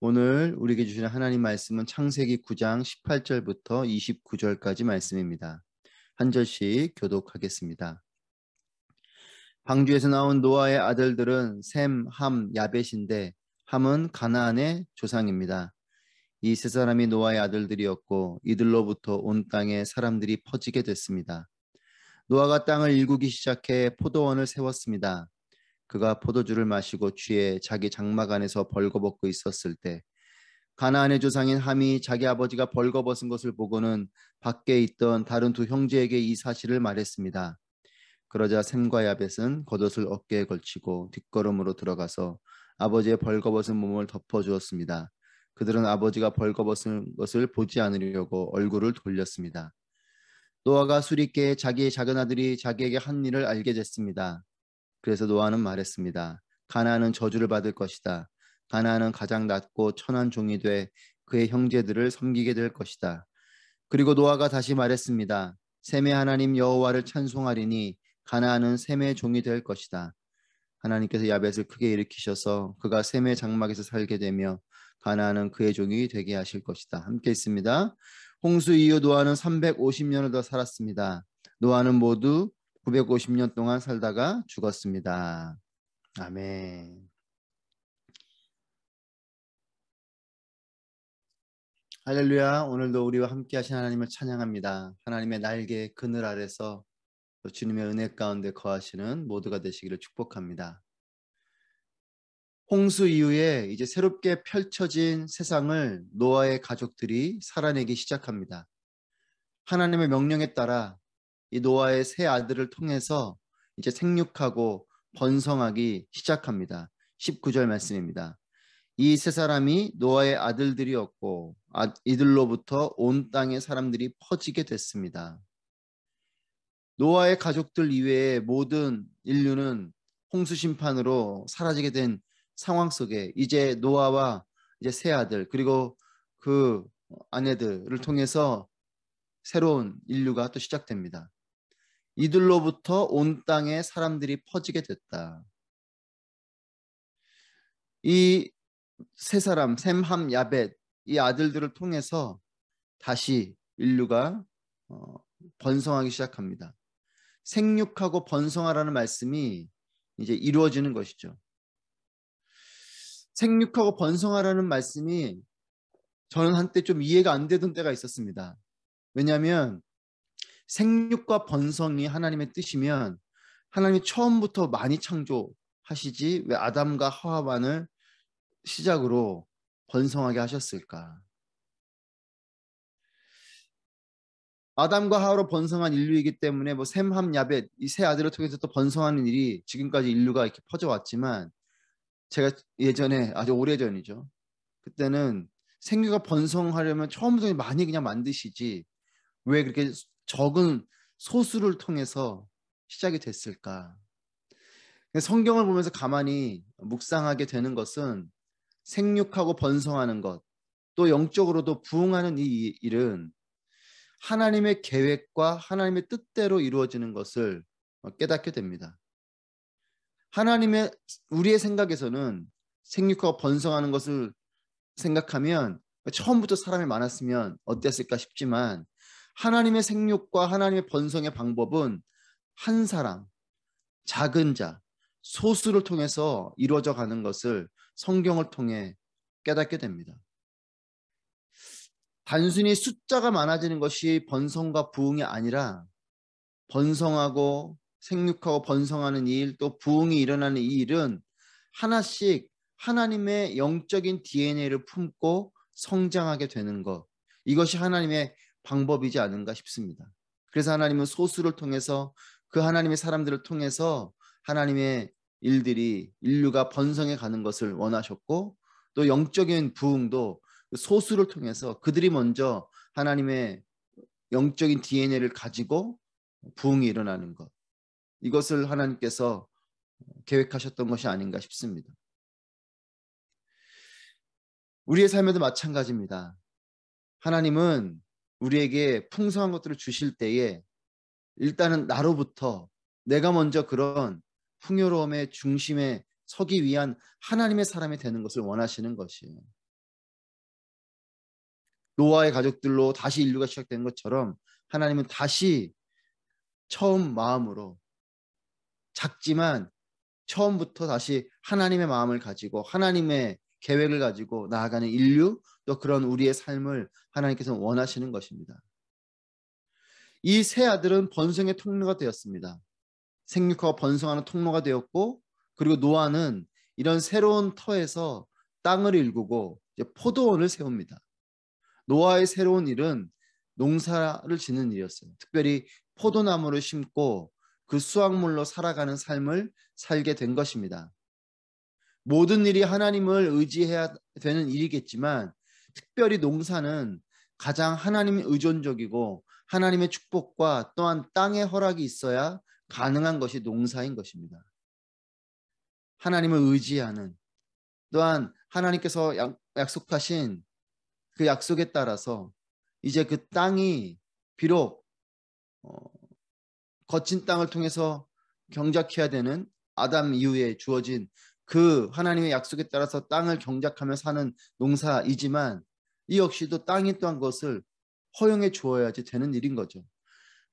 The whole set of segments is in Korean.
오늘 우리에게 주시는 하나님 말씀은 창세기 9장 18절부터 29절까지 말씀입니다. 한 절씩 교독하겠습니다. 방주에서 나온 노아의 아들들은 셈, 함, 야벳인데 함은 가나안의 조상입니다. 이 세 사람이 노아의 아들들이었고 이들로부터 온 땅에 사람들이 퍼지게 됐습니다. 노아가 땅을 일구기 시작해 포도원을 세웠습니다. 그가 포도주를 마시고 취해 자기 장막 안에서 벌거벗고 있었을 때 가나안의 조상인 함이 자기 아버지가 벌거벗은 것을 보고는 밖에 있던 다른 두 형제에게 이 사실을 말했습니다. 그러자 셈과 야벳은 겉옷을 어깨에 걸치고 뒷걸음으로 들어가서 아버지의 벌거벗은 몸을 덮어주었습니다. 그들은 아버지가 벌거벗은 것을 보지 않으려고 얼굴을 돌렸습니다. 노아가 수리께 자기의 작은 아들이 자기에게 한 일을 알게 됐습니다. 그래서 노아는 말했습니다. 가나안은 저주를 받을 것이다. 가나안은 가장 낮고 천한 종이 돼 그의 형제들을 섬기게 될 것이다. 그리고 노아가 다시 말했습니다. 셈의 하나님 여호와를 찬송하리니 가나안은 셈의 종이 될 것이다. 하나님께서 야벳을 크게 일으키셔서 그가 셈의 장막에서 살게 되며 가나안은 그의 종이 되게 하실 것이다. 함께 있습니다. 홍수 이후 노아는 350년을 더 살았습니다. 노아는 모두 950년 동안 살다가 죽었습니다. 아멘. 할렐루야. 오늘도 우리와 함께 하신 하나님을 찬양합니다. 하나님의 날개 그늘 아래서 주님의 은혜 가운데 거하시는 모두가 되시기를 축복합니다. 홍수 이후에 이제 새롭게 펼쳐진 세상을 노아의 가족들이 살아내기 시작합니다. 하나님의 명령에 따라 이 노아의 세 아들을 통해서 이제 생육하고 번성하기 시작합니다. 19절 말씀입니다. 이 세 사람이 노아의 아들들이었고 이들로부터 온 땅의 사람들이 퍼지게 됐습니다. 노아의 가족들 이외의 모든 인류는 홍수 심판으로 사라지게 된 상황 속에 이제 노아와 이제 세 아들 그리고 그 아내들을 통해서 새로운 인류가 또 시작됩니다. 이들로부터 온 땅에 사람들이 퍼지게 됐다. 이 세 사람 셈, 함, 야벳 이 아들들을 통해서 다시 인류가 번성하기 시작합니다. 생육하고 번성하라는 말씀이 이제 이루어지는 것이죠. 생육하고 번성하라는 말씀이 저는 한때 좀 이해가 안 되던 때가 있었습니다. 왜냐하면 생육과 번성이 하나님의 뜻이면 하나님이 처음부터 많이 창조하시지 왜 아담과 하와만을 시작으로 번성하게 하셨을까? 아담과 하와로 번성한 인류이기 때문에 뭐 셈, 함, 야벳 이 세 아들을 통해서 또 번성하는 일이 지금까지 인류가 이렇게 퍼져왔지만 제가 예전에 아주 오래전이죠. 그때는 생육과 번성하려면 처음부터 많이 그냥 만드시지 왜 그렇게 적은 소수를 통해서 시작이 됐을까? 성경을 보면서 가만히 묵상하게 되는 것은 생육하고 번성하는 것, 또 영적으로도 부흥하는 이 일은 하나님의 계획과 하나님의 뜻대로 이루어지는 것을 깨닫게 됩니다. 하나님의 우리의 생각에서는 생육하고 번성하는 것을 생각하면 처음부터 사람이 많았으면 어땠을까 싶지만 하나님의 생육과 하나님의 번성의 방법은 한 사람, 작은 자, 소수를 통해서 이루어져 가는 것을 성경을 통해 깨닫게 됩니다. 단순히 숫자가 많아지는 것이 번성과 부흥이 아니라 번성하고 생육하고 번성하는 이 일, 또 부흥이 일어나는 이 일은 하나씩 하나님의 영적인 DNA를 품고 성장하게 되는 것. 이것이 하나님의 방법이지 않은가 싶습니다. 그래서 하나님은 소수를 통해서 그 하나님의 사람들을 통해서 하나님의 일들이 인류가 번성해 가는 것을 원하셨고 또 영적인 부흥도 소수를 통해서 그들이 먼저 하나님의 영적인 DNA를 가지고 부흥이 일어나는 것. 이것을 하나님께서 계획하셨던 것이 아닌가 싶습니다. 우리의 삶에도 마찬가지입니다. 하나님은 우리에게 풍성한 것들을 주실 때에 일단은 나로부터 내가 먼저 그런 풍요로움의 중심에 서기 위한 하나님의 사람이 되는 것을 원하시는 것이에요. 노아의 가족들로 다시 인류가 시작된 것처럼 하나님은 다시 처음 마음으로 작지만 처음부터 다시 하나님의 마음을 가지고 하나님의 계획을 가지고 나아가는 인류, 또 그런 우리의 삶을 하나님께서 원하시는 것입니다. 이 세 아들은 번성의 통로가 되었습니다. 생육하고 번성하는 통로가 되었고, 그리고 노아는 이런 새로운 터에서 땅을 일구고 이제 포도원을 세웁니다. 노아의 새로운 일은 농사를 짓는 일이었어요. 특별히 포도나무를 심고 그 수확물로 살아가는 삶을 살게 된 것입니다. 모든 일이 하나님을 의지해야 되는 일이겠지만 특별히 농사는 가장 하나님 의존적이고 하나님의 축복과 또한 땅의 허락이 있어야 가능한 것이 농사인 것입니다. 하나님을 의지하는, 또한 하나님께서 약속하신 그 약속에 따라서 이제 그 땅이 비록 거친 땅을 통해서 경작해야 되는 아담 이후에 주어진 그 하나님의 약속에 따라서 땅을 경작하며 사는 농사이지만 이 역시도 땅이 또한 것을 허용해 주어야지 되는 일인 거죠.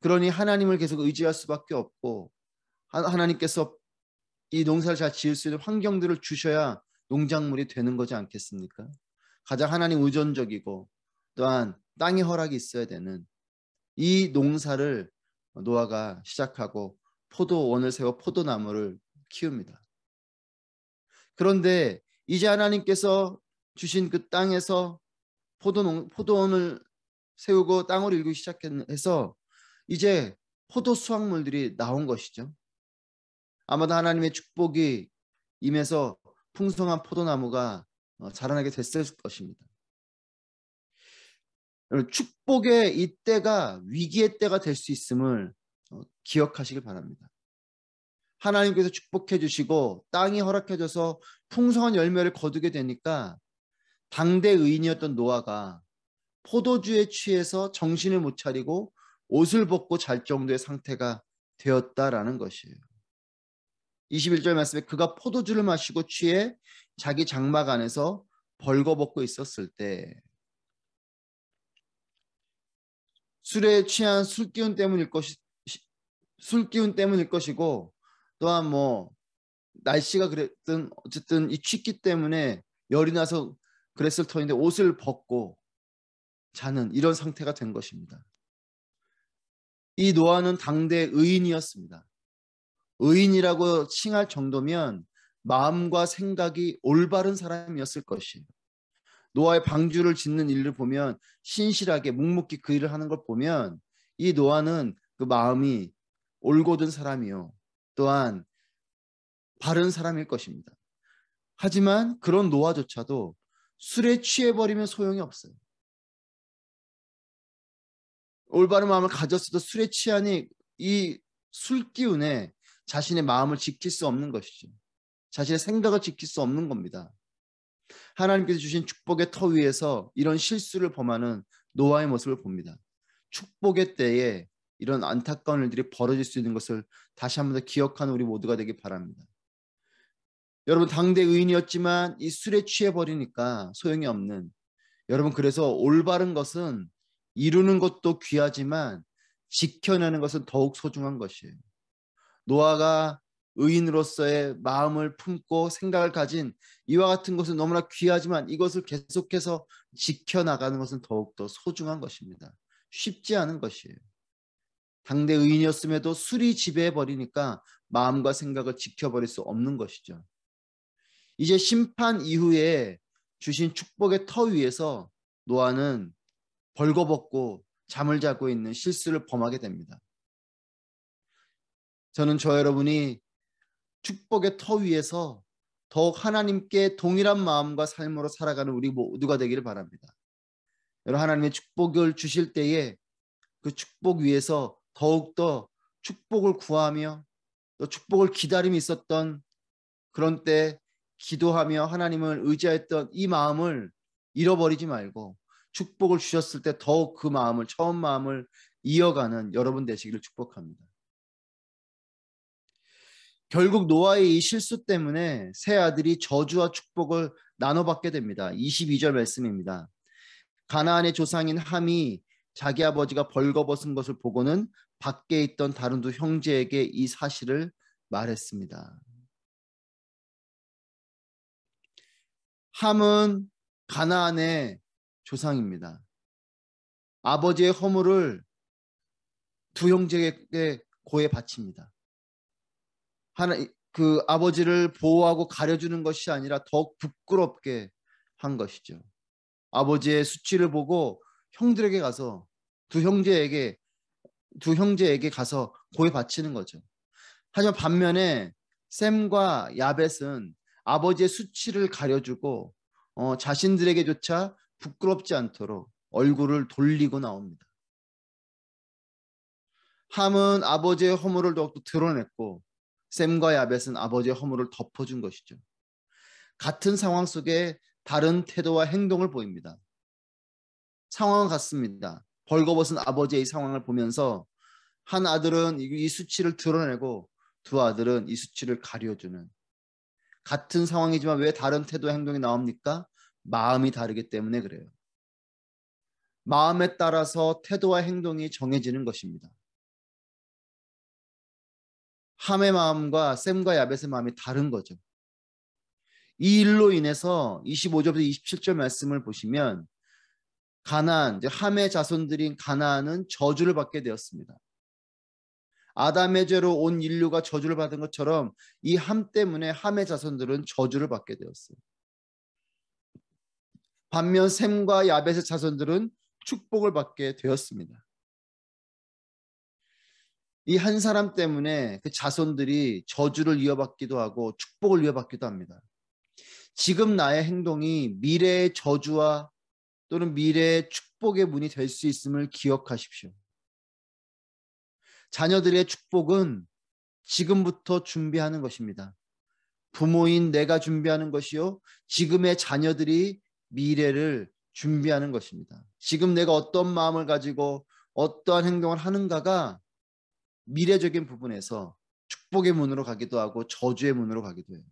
그러니 하나님을 계속 의지할 수밖에 없고 하나님께서 이 농사를 잘 지을 수 있는 환경들을 주셔야 농작물이 되는 거지 않겠습니까? 가장 하나님 의존적이고 또한 땅의 허락이 있어야 되는 이 농사를 노아가 시작하고 포도원을 세워 포도나무를 키웁니다. 그런데 이제 하나님께서 주신 그 땅에서 포도원을 세우고 땅을 일구기 시작해서 이제 포도 수확물들이 나온 것이죠. 아마도 하나님의 축복이 임해서 풍성한 포도나무가 자라나게 됐을 것입니다. 축복의 이때가 위기의 때가 될 수 있음을 기억하시길 바랍니다. 하나님께서 축복해 주시고 땅이 허락해 줘서 풍성한 열매를 거두게 되니까 당대 의인이었던 노아가 포도주에 취해서 정신을 못 차리고 옷을 벗고 잘 정도의 상태가 되었다라는 것이에요. 21절 말씀에 그가 포도주를 마시고 취해 자기 장막 안에서 벌거벗고 있었을 때, 술에 취한 술기운 때문일 것이고 또한 뭐 날씨가 그랬든 어쨌든 이 취기 때문에 열이 나서 그랬을 터인데 옷을 벗고 자는 이런 상태가 된 것입니다. 이 노아는 당대 의인이었습니다. 의인이라고 칭할 정도면 마음과 생각이 올바른 사람이었을 것이에요. 노아의 방주를 짓는 일을 보면 신실하게 묵묵히 그 일을 하는 걸 보면 이 노아는 그 마음이 올곧은 사람이요 또한 바른 사람일 것입니다. 하지만 그런 노아조차도 술에 취해버리면 소용이 없어요. 올바른 마음을 가졌어도 술에 취하니 이 술기운에 자신의 마음을 지킬 수 없는 것이죠. 자신의 생각을 지킬 수 없는 겁니다. 하나님께서 주신 축복의 터 위에서 이런 실수를 범하는 노아의 모습을 봅니다. 축복의 때에 이런 안타까운 일들이 벌어질 수 있는 것을 다시 한 번 더 기억하는 우리 모두가 되길 바랍니다. 여러분 당대 의인이었지만 이 술에 취해버리니까 소용이 없는, 여러분 그래서 올바른 것은 이루는 것도 귀하지만 지켜내는 것은 더욱 소중한 것이에요. 노아가 의인으로서의 마음을 품고 생각을 가진 이와 같은 것은 너무나 귀하지만 이것을 계속해서 지켜나가는 것은 더욱더 소중한 것입니다. 쉽지 않은 것이에요. 당대 의인이었음에도 술이 지배해버리니까 마음과 생각을 지켜버릴 수 없는 것이죠. 이제 심판 이후에 주신 축복의 터 위에서 노아는 벌거벗고 잠을 자고 있는 실수를 범하게 됩니다. 저는 저 여러분이 축복의 터 위에서 더욱 하나님께 동일한 마음과 삶으로 살아가는 우리 모두가 되기를 바랍니다. 여러분 하나님의 축복을 주실 때에 그 축복 위에서 더욱더 축복을 구하며 또 축복을 기다림이 있었던 그런 때 기도하며 하나님을 의지했던 이 마음을 잃어버리지 말고 축복을 주셨을 때 더욱 그 마음을 처음 마음을 이어가는 여러분 되시기를 축복합니다. 결국 노아의 이 실수 때문에 세 아들이 저주와 축복을 나눠받게 됩니다. 22절 말씀입니다. 가나안의 조상인 함이 자기 아버지가 벌거벗은 것을 보고는 밖에 있던 다른 두 형제에게 이 사실을 말했습니다. 함은 가나안의 조상입니다. 아버지의 허물을 두 형제에게 고해 바칩니다. 그 아버지를 보호하고 가려주는 것이 아니라 더욱 부끄럽게 한 것이죠. 아버지의 수치를 보고 형들에게 가서 두 형제에게 가서 고해 바치는 거죠. 하지만 반면에 셈과 야벳은 아버지의 수치를 가려주고 자신들에게조차 부끄럽지 않도록 얼굴을 돌리고 나옵니다. 함은 아버지의 허물을 더욱더 드러냈고 셈과 야벳은 아버지의 허물을 덮어준 것이죠. 같은 상황 속에 다른 태도와 행동을 보입니다. 상황은 같습니다. 벌거벗은 아버지의 이 상황을 보면서 한 아들은 이 수치를 드러내고 두 아들은 이 수치를 가려주는, 같은 상황이지만 왜 다른 태도와 행동이 나옵니까? 마음이 다르기 때문에 그래요. 마음에 따라서 태도와 행동이 정해지는 것입니다. 함의 마음과 셈과 야벳의 마음이 다른 거죠. 이 일로 인해서 25절부터 27절 말씀을 보시면 가나안, 함의 자손들인 가나안은 저주를 받게 되었습니다. 아담의 죄로 온 인류가 저주를 받은 것처럼 이 함 때문에 함의 자손들은 저주를 받게 되었어요. 반면 셈과 야벳의 자손들은 축복을 받게 되었습니다. 이 한 사람 때문에 그 자손들이 저주를 이어받기도 하고 축복을 이어받기도 합니다. 지금 나의 행동이 미래의 저주와 또는 미래의 축복의 문이 될 수 있음을 기억하십시오. 자녀들의 축복은 지금부터 준비하는 것입니다. 부모인 내가 준비하는 것이요, 지금의 자녀들이 미래를 준비하는 것입니다. 지금 내가 어떤 마음을 가지고 어떠한 행동을 하는가가 미래적인 부분에서 축복의 문으로 가기도 하고 저주의 문으로 가기도 해요.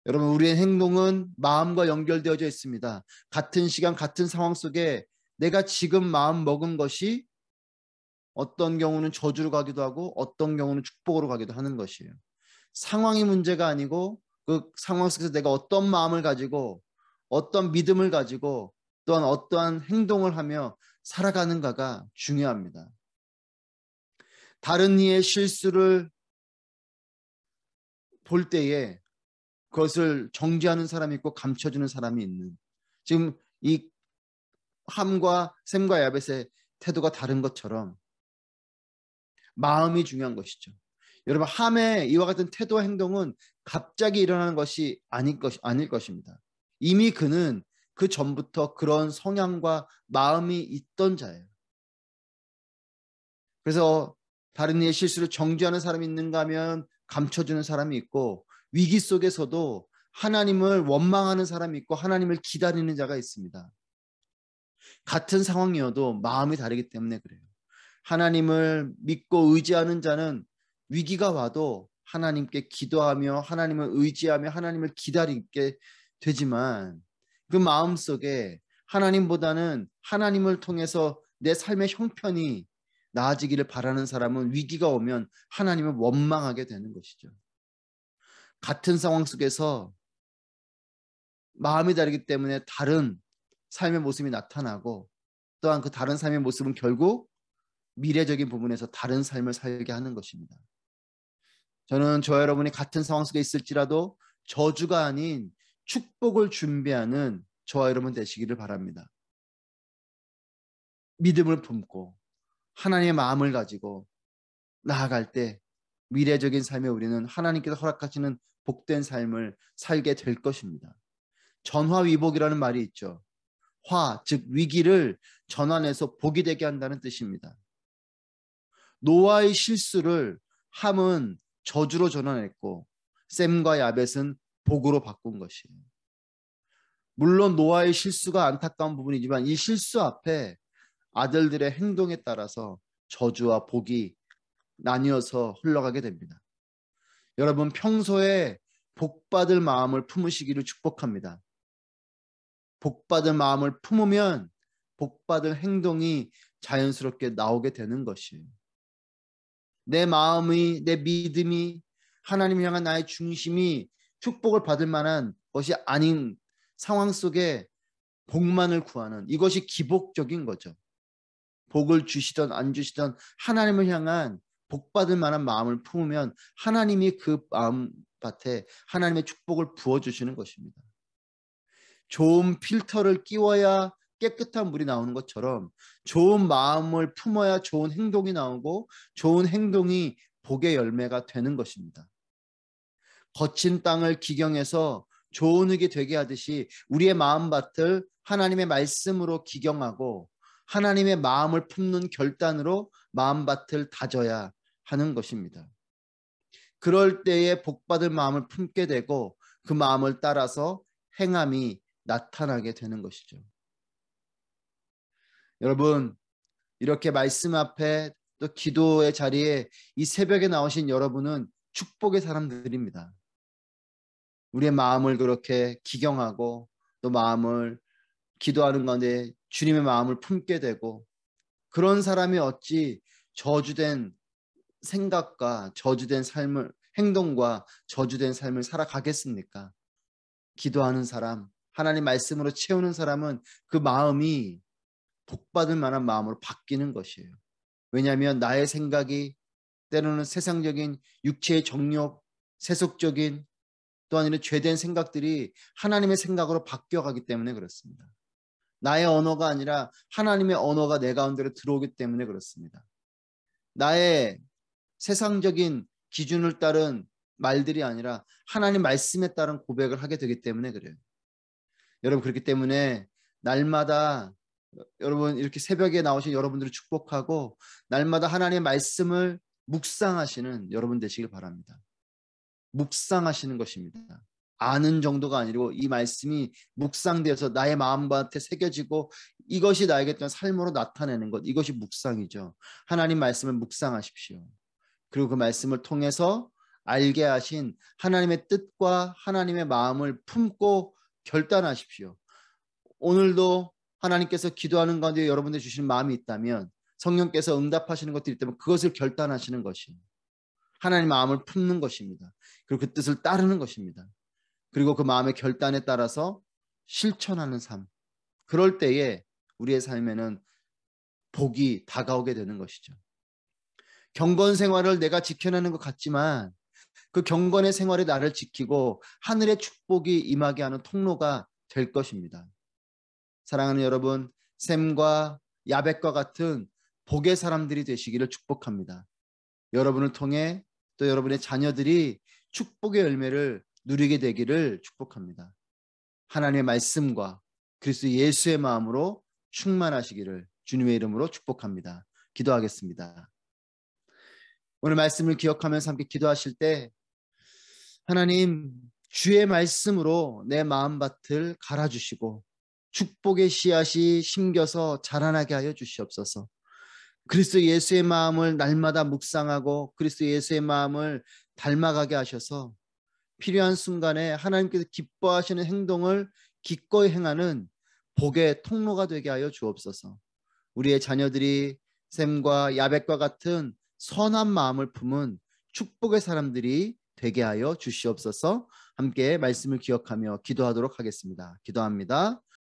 여러분, 우리의 행동은 마음과 연결되어져 있습니다. 같은 시간, 같은 상황 속에 내가 지금 마음 먹은 것이 어떤 경우는 저주로 가기도 하고 어떤 경우는 축복으로 가기도 하는 것이에요. 상황이 문제가 아니고 그 상황 속에서 내가 어떤 마음을 가지고 어떤 믿음을 가지고 또한 어떠한 행동을 하며 살아가는가가 중요합니다. 다른 이의 실수를 볼 때에 그것을 정죄하는 사람이 있고 감춰주는 사람이 있는, 지금 이 함과 셈과 야벳의 태도가 다른 것처럼 마음이 중요한 것이죠. 여러분, 함의 이와 같은 태도와 행동은 갑자기 일어나는 것이 아닐 것입니다. 이미 그는 그 전부터 그런 성향과 마음이 있던 자예요. 그래서 다른 이의 실수를 정죄하는 사람이 있는가 하면 감춰주는 사람이 있고, 위기 속에서도 하나님을 원망하는 사람이 있고 하나님을 기다리는 자가 있습니다. 같은 상황이어도 마음이 다르기 때문에 그래요. 하나님을 믿고 의지하는 자는 위기가 와도 하나님께 기도하며 하나님을 의지하며 하나님을 기다리게 되지만, 그 마음속에 하나님보다는 하나님을 통해서 내 삶의 형편이 나아지기를 바라는 사람은 위기가 오면 하나님을 원망하게 되는 것이죠. 같은 상황 속에서 마음이 다르기 때문에 다른 삶의 모습이 나타나고, 또한 그 다른 삶의 모습은 결국 미래적인 부분에서 다른 삶을 살게 하는 것입니다. 저는 저와 여러분이 같은 상황 속에 있을지라도 저주가 아닌 축복을 준비하는 저와 여러분 되시기를 바랍니다. 믿음을 품고 하나님의 마음을 가지고 나아갈 때 미래적인 삶에 우리는 하나님께서 허락하시는 복된 삶을 살게 될 것입니다. 전화위복이라는 말이 있죠. 화, 즉 위기를 전환해서 복이 되게 한다는 뜻입니다. 노아의 실수를 함은 저주로 전환했고 셈과 야벳은 복으로 바꾼 것이에요. 물론 노아의 실수가 안타까운 부분이지만 이 실수 앞에 아들들의 행동에 따라서 저주와 복이 나뉘어서 흘러가게 됩니다. 여러분, 평소에 복받을 마음을 품으시기를 축복합니다. 복받을 마음을 품으면 복받을 행동이 자연스럽게 나오게 되는 것이에요. 내 마음이, 내 믿음이, 하나님을 향한 나의 중심이 축복을 받을 만한 것이 아닌 상황 속에 복만을 구하는, 이것이 기복적인 거죠. 복을 주시던 안 주시던 하나님을 향한 복받을 만한 마음을 품으면 하나님이 그 마음밭에 하나님의 축복을 부어주시는 것입니다. 좋은 필터를 끼워야 깨끗한 물이 나오는 것처럼 좋은 마음을 품어야 좋은 행동이 나오고 좋은 행동이 복의 열매가 되는 것입니다. 거친 땅을 기경해서 좋은 흙이 되게 하듯이 우리의 마음밭을 하나님의 말씀으로 기경하고 하나님의 마음을 품는 결단으로 마음밭을 다져야 하는 것입니다. 그럴 때에 복받을 마음을 품게 되고 그 마음을 따라서 행함이 나타나게 되는 것이죠. 여러분, 이렇게 말씀 앞에 또 기도의 자리에 이 새벽에 나오신 여러분은 축복의 사람들입니다. 우리의 마음을 그렇게 기경하고 또 마음을 기도하는 가운데 주님의 마음을 품게 되고, 그런 사람이 어찌 저주된 생각과 저주된 삶을, 행동과 저주된 삶을 살아가겠습니까? 기도하는 사람, 하나님 말씀으로 채우는 사람은 그 마음이 복받을 만한 마음으로 바뀌는 것이에요. 왜냐하면 나의 생각이 때로는 세상적인 육체의 정욕, 세속적인 또 아니면 죄된 생각들이 하나님의 생각으로 바뀌어가기 때문에 그렇습니다. 나의 언어가 아니라 하나님의 언어가 내 가운데로 들어오기 때문에 그렇습니다. 나의 세상적인 기준을 따른 말들이 아니라 하나님 말씀에 따른 고백을 하게 되기 때문에 그래요. 여러분, 그렇기 때문에 날마다 여러분 이렇게 새벽에 나오신 여러분들을 축복하고 날마다 하나님의 말씀을 묵상하시는 여러분 되시길 바랍니다. 묵상하시는 것입니다. 아는 정도가 아니고 이 말씀이 묵상되어서 나의 마음밭에 새겨지고 이것이 나에게 어떤 삶으로 나타내는 것, 이것이 묵상이죠. 하나님 말씀을 묵상하십시오. 그리고 그 말씀을 통해서 알게 하신 하나님의 뜻과 하나님의 마음을 품고 결단하십시오. 오늘도 하나님께서 기도하는 가운데 여러분들 주시는 마음이 있다면, 성령께서 응답하시는 것들이 있다면 그것을 결단하시는 것이 하나님의 마음을 품는 것입니다. 그리고 그 뜻을 따르는 것입니다. 그리고 그 마음의 결단에 따라서 실천하는 삶. 그럴 때에 우리의 삶에는 복이 다가오게 되는 것이죠. 경건 생활을 내가 지켜내는 것 같지만 그 경건의 생활이 나를 지키고 하늘의 축복이 임하게 하는 통로가 될 것입니다. 사랑하는 여러분, 샘과 야벳과 같은 복의 사람들이 되시기를 축복합니다. 여러분을 통해 또 여러분의 자녀들이 축복의 열매를 누리게 되기를 축복합니다. 하나님의 말씀과 그리스도 예수의 마음으로 충만하시기를 주님의 이름으로 축복합니다. 기도하겠습니다. 오늘 말씀을 기억하면서 함께 기도하실 때, 하나님, 주의 말씀으로 내 마음밭을 갈아주시고 축복의 씨앗이 심겨서 자라나게 하여 주시옵소서. 그리스도 예수의 마음을 날마다 묵상하고 그리스도 예수의 마음을 닮아가게 하셔서 필요한 순간에 하나님께서 기뻐하시는 행동을 기꺼이 행하는 복의 통로가 되게 하여 주옵소서. 우리의 자녀들이 샘과 야벳과 같은 선한 마음을 품은 축복의 사람들이 되게 하여 주시옵소서. 함께 말씀을 기억하며 기도하도록 하겠습니다. 기도합니다.